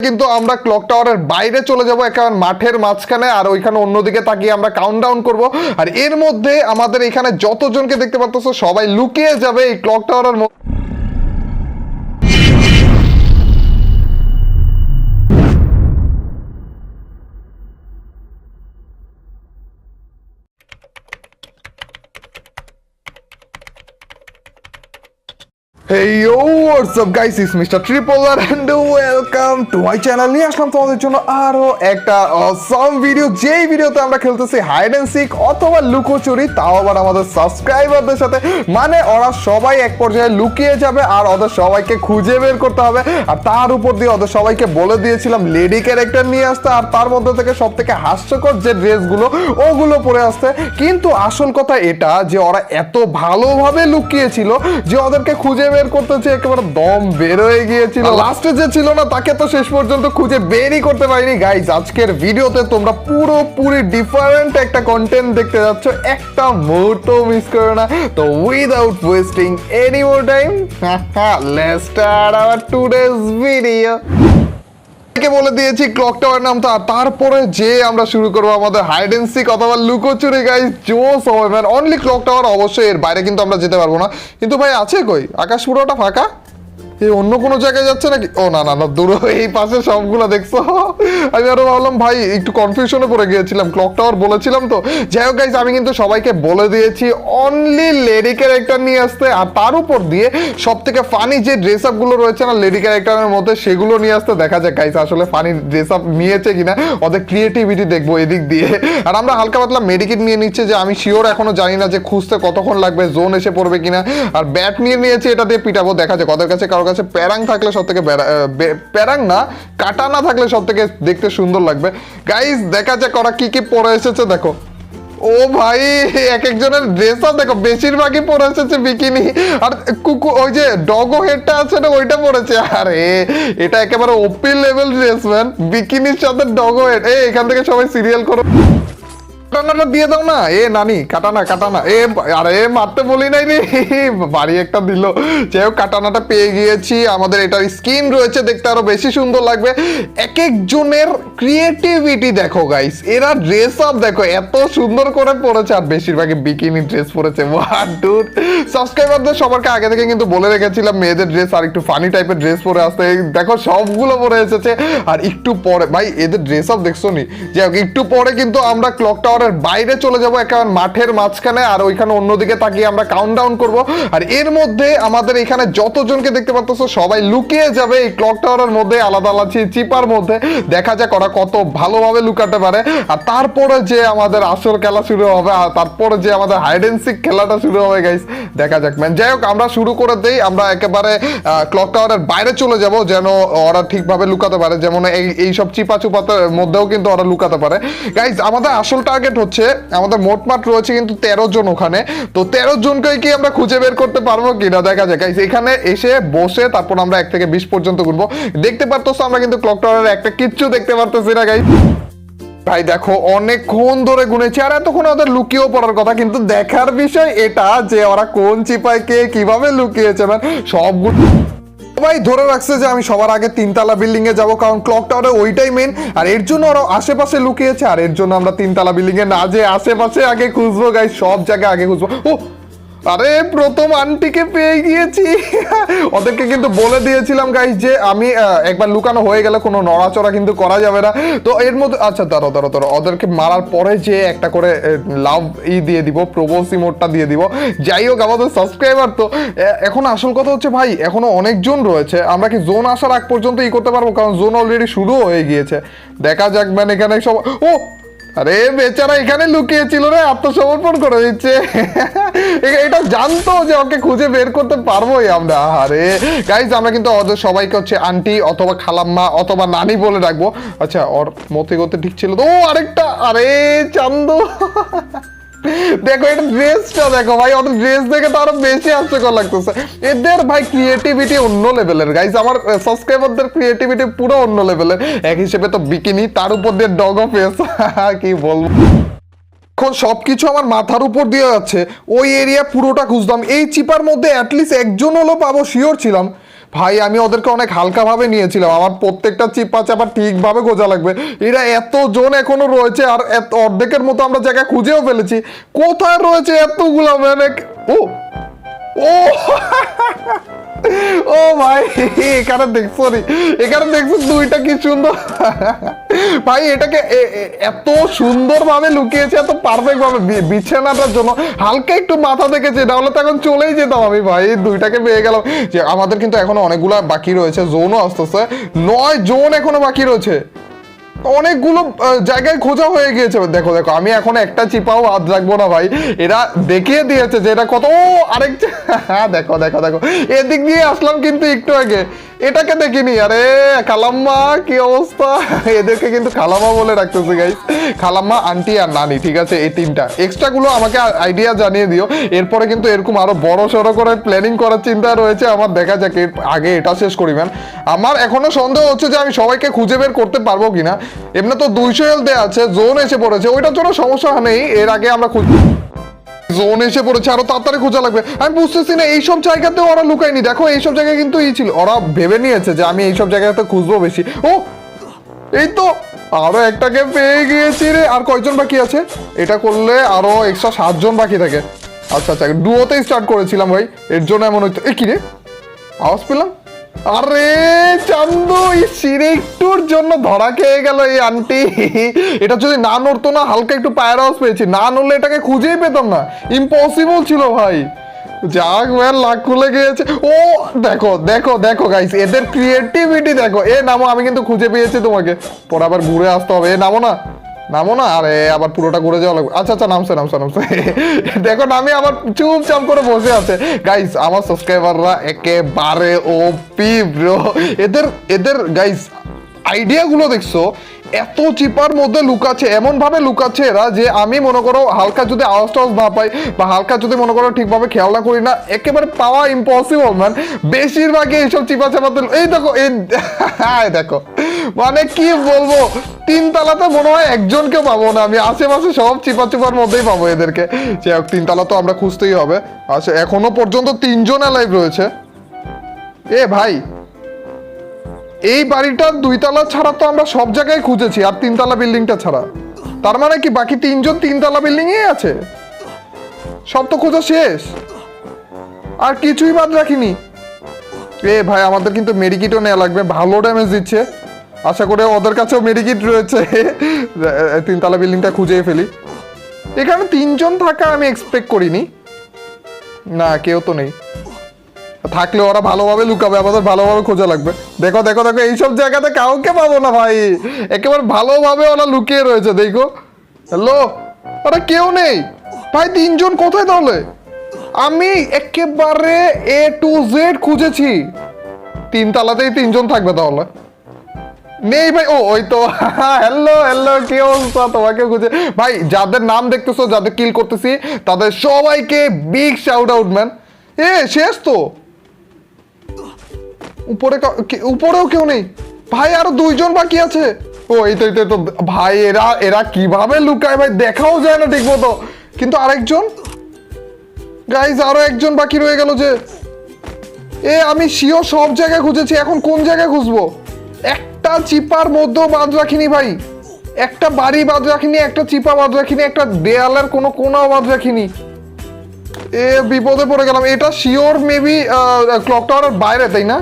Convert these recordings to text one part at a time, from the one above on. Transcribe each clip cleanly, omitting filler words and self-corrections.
কিন্তু আমরা ক্লক টাওয়ারের বাইরে চলে যাব একেবারে মাঠের মাঝখানে, আর ওইখানে অন্যদিকে তাকিয়ে আমরা কাউন্টডাউন করব। আর এর মধ্যে আমাদের এখানে যতজনকে দেখতে পাচ্ছ সবাই লুকিয়ে যাবে এই ক্লক টাওয়ারের মধ্যে। Hey yo, what's up guys, it's Mr. Tripler and welcome to my channel। নিয়ে আসলাম তোমাদের জন্য আরো একটা awesome ভিডিও, যেই ভিডিওতে আমরা খেলতেছি হাইড এন্ড সিক অথবা লুকোচুরি, তাও আবার আমাদের সাবস্ক্রাইবারদের সাথে। মানে ওরা সবাই এক পর্যায়ে লুকিয়ে যাবে আর ওদের সবাইকে খুঁজে বের করতে হবে। আর তার উপর দিয়ে ওদের সবাইকে বলে দিয়েছিলাম লেডি ক্যারেক্টার নিয়ে আসতে, আর তার মধ্যে থেকে সব থেকে হাস্যকর যে ড্রেসগুলো ওগুলো পরে আসতে। কিন্তু আসল কথা এটা যে ওরা এত ভালোভাবে লুকিয়েছিল যে ওদেরকে খুঁজে বের করতে যে একেবারে দম বের হয়ে গিয়েছিল। লাস্টে যে ছিল না তাকে তো শেষ পর্যন্ত খুঁজে বেরই করতে পারিনি। গাইজ আজকের ভিডিওতে তোমরা পুরোপুরি ডিফারেন্ট একটা কন্টেন্ট দেখতে যাচ্ছ, একটা মুহূর্ত মিস করো না। তো without wasting any more time, let's start our today's video. বলে দিয়েছি ক্লক টাওয়ার নামটা, তারপরে যে আমরা শুরু করবো আমাদের হাইড এন্ড সিক অথবা লুকোচুরি। গাইস জোস হবে ম্যান, অনলি ক্লক টাওয়ার অবশ্যই, এর বাইরে কিন্তু আমরা যেতে পারবো না। কিন্তু ভাই আছে কই, আকাশ পুরোটা ফাঁকা, এই অন্য কোনো জায়গায় যাচ্ছে নাকি? ও না না না, দূর এই পাশে সবগুলো দেখছো। আমি আরো ভাবলাম ভাই একটু কনফিউশনে পড়ে গিয়েছিলাম, ক্লক টাওয়ার বলেছিলাম তো। যাই হোক গাইস, আমি কিন্তু সবাইকে বলে দিয়েছি অনলি লেডি ক্যারেক্টার নিয়ে আসতে, আর তার উপর দিয়ে সব থেকে ফানি যে ড্রেস আপ গুলো রয়েছে না লেডি ক্যারেক্টারের মধ্যে, সেগুলো নিয়ে আসতে। দেখা যাক গাইস আসলে ফানি ড্রেস আপ নিয়েছে কিনা, ওদের ক্রিয়েটিভিটি দেখবো এদিক দিয়ে। আর আমরা হালকা পাতলা মেডিকেট নিয়ে নিচ্ছে, যে আমি শিওর এখনো জানি না যে খুঁজতে কতক্ষণ লাগবে, জোন এসে পড়বে কিনা। আর ব্যাট নিয়ে নিয়েছি, এটা দিয়ে পিটাবো। দেখা যাক ওদের কাছে কারোর কাছে প্যারাং থাকলে সব থেকে, প্যারাং না কাটানা থাকলে সব থেকে দেখতে সুন্দর লাগবে। গাইস দেখা যাক ওরা কি কি পরে এসেছে। দেখো ও ভাই, এক একজনের ড্রেস আপ দেখো, বেশিরভাগই পরে এসেছে বিকিনি। আর কুকু ওই যে ডগো হেডটা আছে না, ওইটা পরেছে। আরে এটা একেবারে ওপি লেভেল ড্রেস ম্যান, বিকিনির সাথে ডগো হেড। এখান থেকে সবাই সিরিয়াল করো, কাটানাটা দিয়ে দাও না। নানি কাটানা কাটানা, আরে মারতে বলি নাই রে, বাড়ি একটা দিল। যাই হোক কাটানাটা পেয়ে গিয়েছি, আমাদের এটার স্কিন রয়েছে, দেখতে আরো বেশি সুন্দর লাগবে। এক একজনের ক্রিয়েটিভিটি দেখো গাইস, এরা ড্রেস আপ দেখো এত সুন্দর করে পরেছে, আর বেশিরভাগই বিকিনি ড্রেস পরেছে। ওয়াট ডুড, সাবস্ক্রাইবারদের সবারকে আগে থেকে কিন্তু বলে রেখেছিলাম মেয়েদের ড্রেস আর একটু ফানি টাইপের ড্রেস পরে আসতে। দেখো সবগুলো পরে এসেছে। আর একটু পরে ভাই এদের ড্রেস আপ দেখছো নি। যাই হোক একটু পরে কিন্তু আমরা ক্লক টাওয়ার বাইরে চলে যাব একেবারে মাঠের মাঝখানে, আর ওইখানে অন্যদিকে তাকিয়ে আমরা কাউন্টডাউন করব। আর এর মধ্যে আমাদের এখানে যতজনকে দেখতে পাচ্ছ সবাই লুকিয়ে যাবে এই ক্লক টাওয়ারের মধ্যে, আলাদা আলাদা চিপার মধ্যে। দেখা যাক ওরা কত ভালোভাবে লুকাতে পারে। আর তারপরে যে আমাদের আসল খেলা শুরু হবে, আর তারপরে যে আমাদের হাইড এন্ড সিক খেলাটা শুরু হবে গাইস, দেখা যাক ম্যান। যাই হোক আমরা শুরু করে দেই, আমরা একেবারে ক্লক টাওয়ারের বাইরে চলে যাব, যেন ওরা ঠিকভাবে লুকাতে পারে। যেমন এই সব চিপা চুপাতে মধ্যেও কিন্তু ওরা লুকাতে পারে। গাইস আমাদের আসল টার্গেট হচ্ছে, আমাদের মোটমাট রয়েছে কিন্তু 13 জন ওখানে। তো 13 জনকে কি আমরা খুঁজে বের করতে পারবো কিনা দেখা যায় গাইস। এখানে এসে বসে তারপর আমরা 1 থেকে 20 পর্যন্ত গুনবো। দেখতে পারতেছো আমরা কিন্তু ক্লক টাওয়ারের একটা কিচ্ছু দেখতে পারতেছি না গাইস। ভাই দেখো অনেকক্ষণ ধরে গুনেছি, আর এতক্ষণ ওদের লুকিয়েও পড়ার কথা, কিন্তু দেখার বিষয় এটা যে ওরা কোন চিপায় কে কিভাবে লুকিয়েছে মানে সবগুলো সবাই ধরে রাখছে যে আমি সবার আগে 3তলা বিল্ডিং এ যাবো, কারণ ক্লক টাওয়ারে ওইটাই মেন। আর এর জন্য ওরা আশেপাশে লুকিয়েছে, আর এর জন্য আমরা 3তলা বিল্ডিং এ না যে আশেপাশে আগে খুঁজবো গাইস, সব জায়গায় আগে খুঁজবো। ও আরে প্রথম আন্টিকে পেয়ে গিয়েছি। ওদেরকে কিন্তু বলে দিয়েছিলাম গাইস যে আমি একবার লুকানো হয়ে গেলে কোনো নড়াচড়া কিন্তু করা যাবে না। তো এর মধ্যে আচ্ছা দাঁড়ো ওদেরকে মারার পরে যে একটা করে লাভ দিয়ে দিব, প্রোপোজ ইমোটটা দিয়ে দিব। যাই হোক আমাদের সাবস্ক্রাইবার তো এখন আসল কথা হচ্ছে ভাই এখনো অনেকজন রয়েছে, আমরা কি জোন আসার আগ পর্যন্ত করতে পারবো? কারণ জোন অলরেডি শুরু হয়ে গিয়েছে। দেখা যাক ম্যান, এখানে সব ও আরে বেচারা এখানে লুকিয়েছিল রে, আত্মসমর্পণ করে দিচ্ছে। এটা জানতো যে ওকে খুঁজে বের করতে পারবোই আমরা। আরে গাইজ আমরা কিন্তু ওদের সবাইকে হচ্ছে আন্টি অথবা খালাম্মা অথবা নানি বলে রাখবো। আচ্ছা ওর মতে গতে ঠিক ছিল তো। ও আরেকটা, আরে চান্দু দেখো এটা ড্রেসটা দেখো ভাই, ওদের ড্রেস দেখে তো আরো বেশি হাস্যকর লাগতেছে। এদের ভাই ক্রিয়েটিভিটি অন্য লেভেলের গাইজ, আমার সাবস্ক্রাইবারদের ক্রিয়েটিভিটি পুরো অন্য লেভেলের। এক হিসেবে তো বিকিনি, তার উপর দিয়ে ডগ ফেস, কি বলবো। এখন সবকিছু আমার মাথার উপর দিয়ে যাচ্ছে, ওই এরিয়া পুরোটা খুঁজলাম, এই চিপার মধ্যে অ্যাটলিস্ট একজন হলো পাবো শিওর ছিলাম। ভাই আমি ওদেরকে অনেক হালকাভাবে নিয়েছিলাম, আমার প্রত্যেকটা চিপা চাপা ঠিকভাবে খোঁজা লাগবে। এরা এত জন এখনো রয়েছে, আর এত অর্ধেকের মতো আমরা জায়গা খুঁজেও ফেলেছি। কোথায় রয়েছে এতগুলো মানে? ও ও ও ভাই, এখানে দেখছো রে, এখানে দেখছো দুইটা কি সুন্দর। ভাই এটাকে এত সুন্দর ভাবে লুকিয়েছে, এত পারফেক্ট ভাবে বিছানাটার জন্য হালকা একটু মাথা দেখেছে, তাহলে তো এখন চলেই যেতাম আমি। ভাই দুইটাকে পেয়ে গেলাম। যে আমাদের কিন্তু এখনো অনেকগুলা বাকি রয়েছে, জোনও আসতেছে, 9 জোন এখনো বাকি রয়েছে, অনেকগুলো জায়গায় খোঁজা হয়ে গিয়েছে। দেখো দেখো, আমি এখন একটা চিপাও হাত রাখবো না ভাই, এরা দেখিয়ে দিয়েছে যে এটা কত। ও আরেক দেখো দেখো দেখো, এদিক দিয়ে আসলাম কিন্তু একটু আগে, এটাকে দেখিনি। আরে খালাম্মা কি অবস্থা, এদেরকে কিন্তু খালাম্মা বলে রাখতেছে গাইস, খালাম্মা, আন্টি আর নানি, ঠিক আছে? এই তিনটা, এক্সট্রা গুলো আমাকে আইডিয়া জানিয়ে দিও। এরপরে কিন্তু এরকম আরো বড় সড়ো করে প্ল্যানিং করার চিন্তা রয়েছে আমার, দেখা যাক। আগে এটা শেষ করি ম্যান। আমার এখনো সন্দেহ হচ্ছে যে আমি সবাইকে খুঁজে বের করতে পারবো কিনা। এমনি তো 200 হেলথ আছে, জোন এসে পড়েছে, ওইটার জন্য সমস্যা নেই, এর আগে আমরা জোন এসে পড়েছে, আরো তাড়াতাড়ি খোঁজা লাগবে। আমি বুঝতেছি না, এইসব জায়গাতেও ওরা লুকায়নি। দেখো এইসব জায়গায় কিন্তু ই ছিল, ওরা ভেবে নিয়েছে যে আমি এইসব জায়গাতে খুঁজবো বেশি। ও এই তো আরো একটাকে পেয়ে গিয়েছি রে। আর কয়জন বাকি আছে? এটা করলে আরো এক্সট্রা 7 জন বাকি থাকে। আচ্ছা আচ্ছা, ডুয়োতেই স্টার্ট করেছিলাম ভাই, এর জন্য এমন হইতো। এ কি রে, আওয়াজ পেলাম? আরে চান্দু, এই সিরেকটুর জন্য ধরা খেয়ে গেল এই আন্টি। এটা যদি না নড়তো না, হালকা একটু পায়ের আওয়াজ পেয়েছি, না নড়লে এটাকে খুঁজেই পেতাম না, ইম্পসিবল ছিল ভাই। যাক ম্যান, লাখ খুলে গিয়েছে। ও দেখো দেখো দেখো গাইস, এদের ক্রিয়েটিভিটি দেখো। এ নামো, আমি কিন্তু খুঁজে পেয়েছি তোমাকে, পরে আবার ঘুরে আসতে হবে। এ নামো না, নামো না, আরে আবার পুরোটা ঘুরে যাওয়া লাগবে। আচ্ছা আচ্ছা, নামছে নামছে নামছে। দেখো নামে আবার চুপচাপ করে বসে আছে। গাইস আমার সাবস্ক্রাইবাররা একেবারে ওপি ব্রো, এদের এদের গাইস আইডিয়া গুলো দেখছো, এত চিপার মধ্যে লুকাচ্ছে, এমন ভাবে লুকাচ্ছে এরা যে আমি মনে করো হালকা যদি আওয়াজ টাওয়াজ না পাই, বা হালকা যদি মনে করো ঠিকভাবে খেয়াল না করি না, একেবারে পাওয়া ইম্পসিবল ম্যান। বেশিরভাগই এইসব চিপা চাপাতে, এই দেখো এই দেখো, মানে কি বলবো, 3 তলাতে মনে হয় একজনকে পাবো না আমি, আশেপাশে সব চিপা চিপার মধ্যেই পাবো এদেরকে। যে 3 তলা তো আমরা খুঁজতেই হবে। আচ্ছা এখনো পর্যন্ত 3 জন অ্যালাইভ রয়েছে। এ ভাই, এই বাড়িটার 2 তলা ছাড়া তো আমরা সব জায়গায় খুঁজেছি, আর 3 তলা বিল্ডিংটা ছাড়া। তার মানে কি বাকি 3 জন 3 তলা বিল্ডিং এ আছে? সব তো খোঁজা শেষ, আর কিছুই বাদ রাখিনি। এ ভাই, আমাদের কিন্তু মেডিকিটও নেওয়া লাগবে, ভালো ড্যামেজ দিচ্ছে। আশা করে ওদের কাছেও মেডিকিট রয়েছে। 3 তলা বিল্ডিংটা খুঁজেই ফেলি। এখানে 3 জন থাকা আমি এক্সপেক্ট করিনি। না, কেউ তো নেই, থাকলে ওরা ভালোভাবে লুকাবে, আমাদের ভালোভাবে খোঁজা লাগবে। দেখো দেখো দেখো, এইসব জায়গাতে কাউকে পাবো না ভাই, একেবারে ভালোভাবে ওরা লুকিয়ে রয়েছে। দেখো, হ্যালো, আরে কেউ নেই ভাই। 3 জন কোথায় তাহলে? আমি একেবারে A to Z খুঁজেছি, 3 তলাতেই 3 জন থাকবে তাহলে। নেই ভাই। ও ওই তো, হ্যালো হ্যালো, কি অবস্থা? তোমাকে খুঁজে ভাই, যাদের নাম দেখতেছো, যাদের কিল করতেছি, তাদের সবাইকে বিগ শাউট আউট ম্যান। এ শেষ তো, উপরেও কেউ নেই ভাই, আরো 2 জন বাকি আছে। ও এই তো ভাই, এরা এরা কিভাবে লুকায় ভাই, দেখাও যায় না ঠিক মতো। কিন্তু আরেকজন গাইজ, আরো একজন বাকি রয়ে গেল যে। এ আমি শিওর সব জায়গায় খুঁজেছি, এখন কোন জায়গায় খুঁজবো? একটা চিপার মধ্যেও বাদ রাখিনি ভাই, একটা বাড়ি বাদ রাখিনি, একটা চিপা বাদ রাখিনি, একটা দেয়ালের কোনো কোনাও বাদ রাখিনি। এ বিপদে পড়ে গেলাম। এটা শিওর মেবি ক্লক টাওয়ারের বাইরে, তাই না?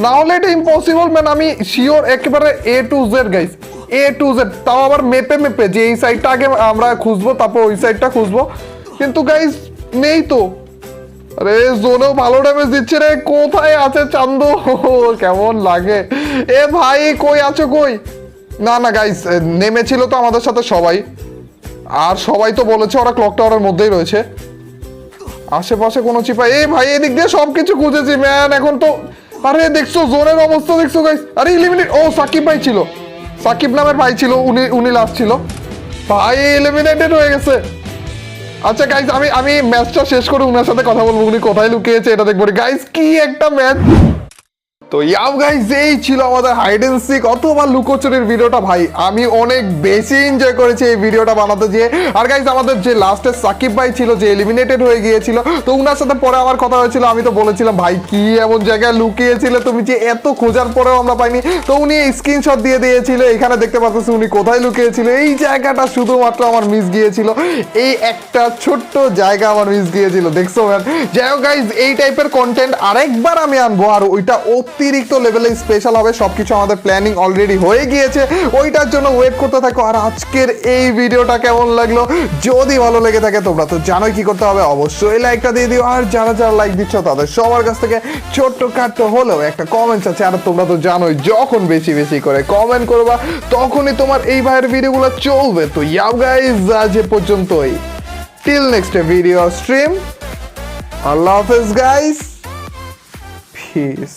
না হলে এটা ইম্পসিবল ম্যান। আমি শিওর একেবারে A to Z guys, A to Z, তাও আবার মেপে মেপে, যে এই সাইডটা আগে আমরা খুঁজবো, তারপর ওই সাইডটা খুঁজবো। কিন্তু গাইস নেই তো। আরে জোনেও ভালো ড্যামেজ দিচ্ছে রে। কোথায় আছে চান্দু? কেমন লাগে এ ভাই, কই আছো কই? না না গাইস, নেমেছিল তো আমাদের সাথে সবাই, আর সবাই তো বলেছে ওরা ক্লক টাওয়ারের মধ্যেই রয়েছে। আশেপাশে কোনো চিপা, এই ভাই এদিক দিয়ে সবকিছু খুঁজেছি ম্যান, এখন তো। আরে দেখছো জোনের অবস্থা দেখছো গাইস? আরে ইলিমিনেট, ও সাকিব ভাই ছিল, সাকিব নামের ভাই ছিল, উনি লাস্ট ছিল ভাই, এলিমিনেটেড হয়ে গেছে। আচ্ছা গাইস, আমি ম্যাচটা শেষ করে উনার সাথে কথা বলবো, উনি কোথায় লুকিয়েছে এটা দেখবো। গাইস কি একটা ম্যাচ! তো ইয়াও গাইস, এই ছিল আমাদের হাইড এন্ড সিক অথবা লুকোচুরির ভিডিওটা। ভাই আমি অনেক বেশি এনজয় করেছি এই ভিডিওটা বানাতে গিয়ে। আর গাইস আমাদের যে লাস্টে সাকিব ভাই ছিল যে এলিমিনেটেড হয়ে গিয়েছিল, তো উনার সাথে পরে আমার কথা হয়েছিল। আমি তো বলেছিলাম ভাই কি এমন জায়গায় লুকিয়েছিলে তুমি যে এত খোঁজার পরেও আমরা পাইনি। তো উনি স্ক্রিনশট দিয়ে দিয়েছিল, এখানে দেখতে পাচ্ছি উনি কোথায় লুকিয়েছিল। এই জায়গাটা শুধুমাত্র আমার মিস গিয়েছিল, এই একটা ছোট্ট জায়গা আমার মিস গিয়েছিল, দেখছো ম্যান। যাই হোক গাইস, এই টাইপের কন্টেন্ট আরেকবার আমি আনবো, আর ওইটা অতিরিক্ত লেভেলে স্পেশাল হবে। সবকিছু আমাদের প্ল্যানিং অলরেডি হয়ে গিয়েছে, ওইটার জন্য ওয়েট করতে থাকো। আর আজকের এই ভিডিওটা কেমন লাগলো, যদি ভালো লেগে থাকে তোমরা তো জানোই কি করতে হবে, অবশ্যই লাইকটা দিয়ে দিও। আর যারা যারা লাইক দিচ্ছ তাদের সবার কাছ থেকে ছোট্ট খাট্ট হলেও একটা কমেন্টস আছে। আর তোমরা তো জানোই যখন বেশি বেশি করে কমেন্ট করবা তখনই তোমার এই ভাইয়ের ভিডিওগুলো চলবে। তো ইয়াও গাইস, আজ এ পর্যন্তই, টিল নেক্সট ভিডিও স্ট্রিম, আল্লাহ হাফেজ গাইস, পিস।